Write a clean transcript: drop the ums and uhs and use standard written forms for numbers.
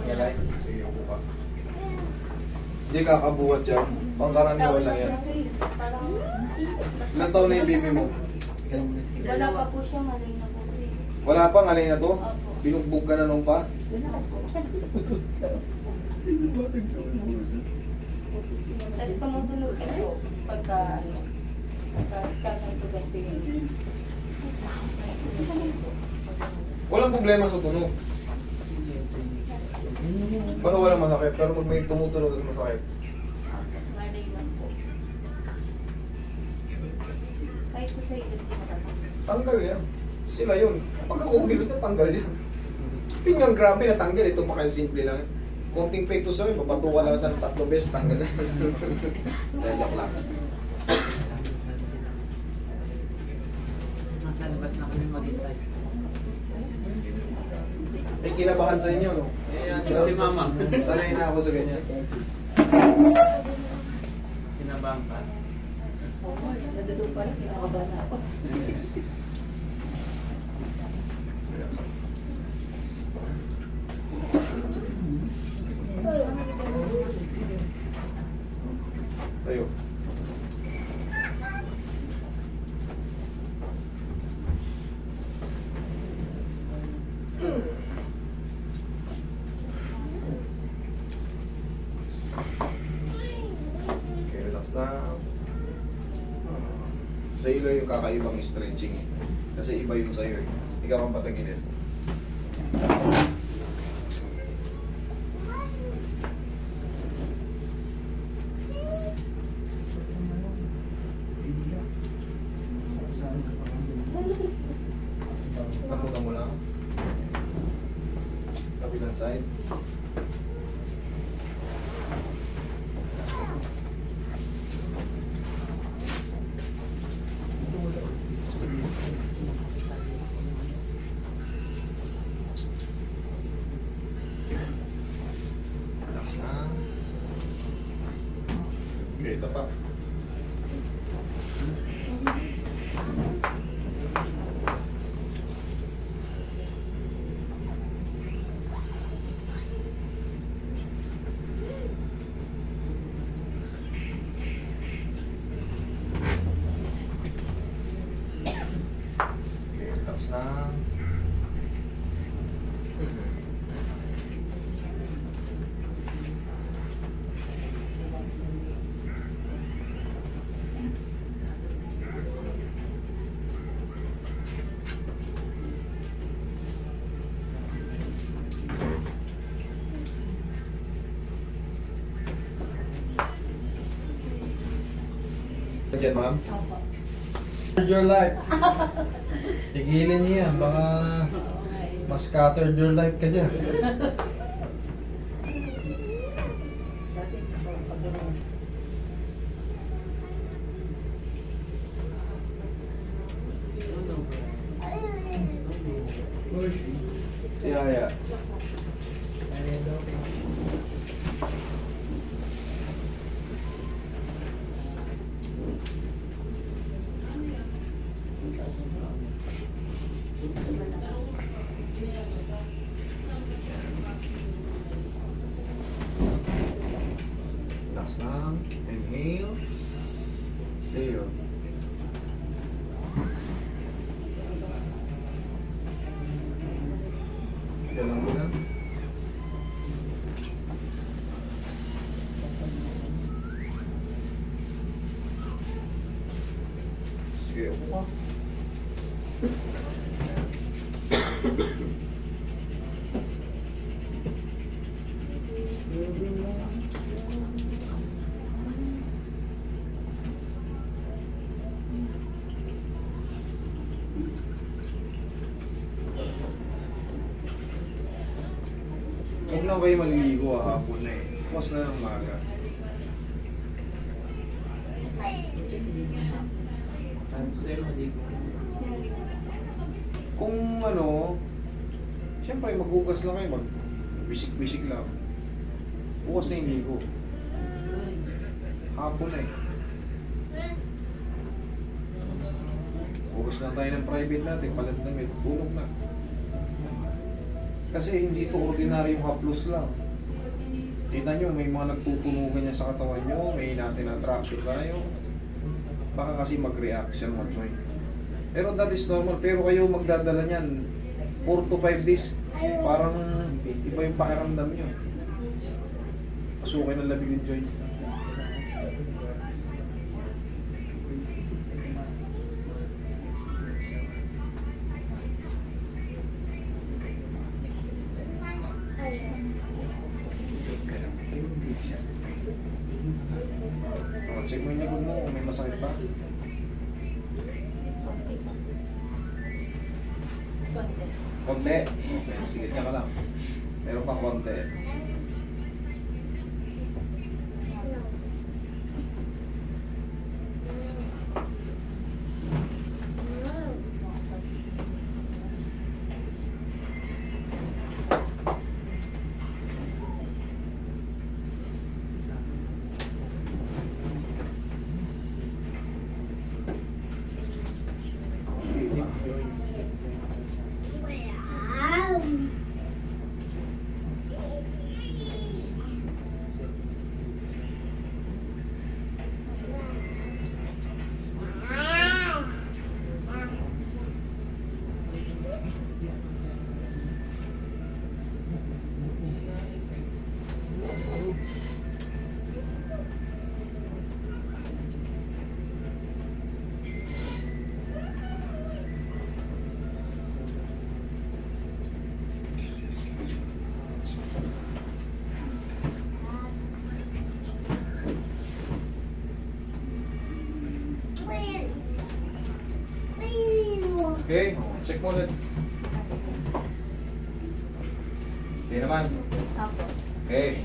Ngalay? Sige, upo ka. Hindi kakabuhat yan. Pangkaraniwan lang yan. Ilang taon na yung baby mo? Wala pa po siya, malay na po. Wala pa, ngalay na to? Opo. Binugbog ka na nung pa? Tapos tumutunog po pagka ano, pagka-ganti-ganti. Walang problema sa tunog. Baka walang masakit, pero pag may tumutunog at masakit. Malay lang po. Kahit po sa edad ko matatapos. Tanggal yan. Sila yun. Pagka kumilot na tanggal yan. Pinggang grabe na tanggal. Ito pa kaya simple lang. Konting pectus lang, papatuwa lang ng 3 beses, tanggal na. Joke lang. Nasa labas na kami maghintay. May kinabahan sa inyo, no? Si Mama. Sanay na ako sa ganyan. Kinabahan ka. Oo, nadudup pa rin, kinakabahan na ako. Tayo. Okay, relax na. Sa ilo yung kakaibang stretching eh. Kasi iba yung sa'yo eh. Ikaw ang patagilid. Nakuha mo lang. Kabilang side. Relax na. Okay, ito pa. Okay, relax na. Diyan, ma'am. Opo. Your life. Tigilin niyo yan. Baka mas scattered your life ka dyan. Yeah, yeah. Relax lang. Inhale. Exhale. Kailan mo na? Sige, upo ka. Huwag lang kayo maliligo hapon na eh. Bukas na ng maga. Sabi ko sa'yo, maligo. Kung ano, siyempre maghugas lang kayo, mag-bisik-bisik lang. Bukas na yung ligo. Hapon na eh. Hugas na tayo ng private natin, palat na may tulog na. Kasi hindi to ordinaryong haplos lang. Kita nyo, may mga nagtutunugan niya sa katawan nyo, may natin attraction tayo. Baka kasi mag-react siya mga joint. Pero that is normal. Pero kayo magdadala niyan 4 to 5 days. Parang iba yung pakiramdam nyo. Pasukin ng labig yung joint. Oh, check mo yung likod mo kung may masakit pa. Konti. Okay, sige ka lang. Meron pa konti. Konti pa. Okay, check mo ulit. Okay naman. Apo. Okay.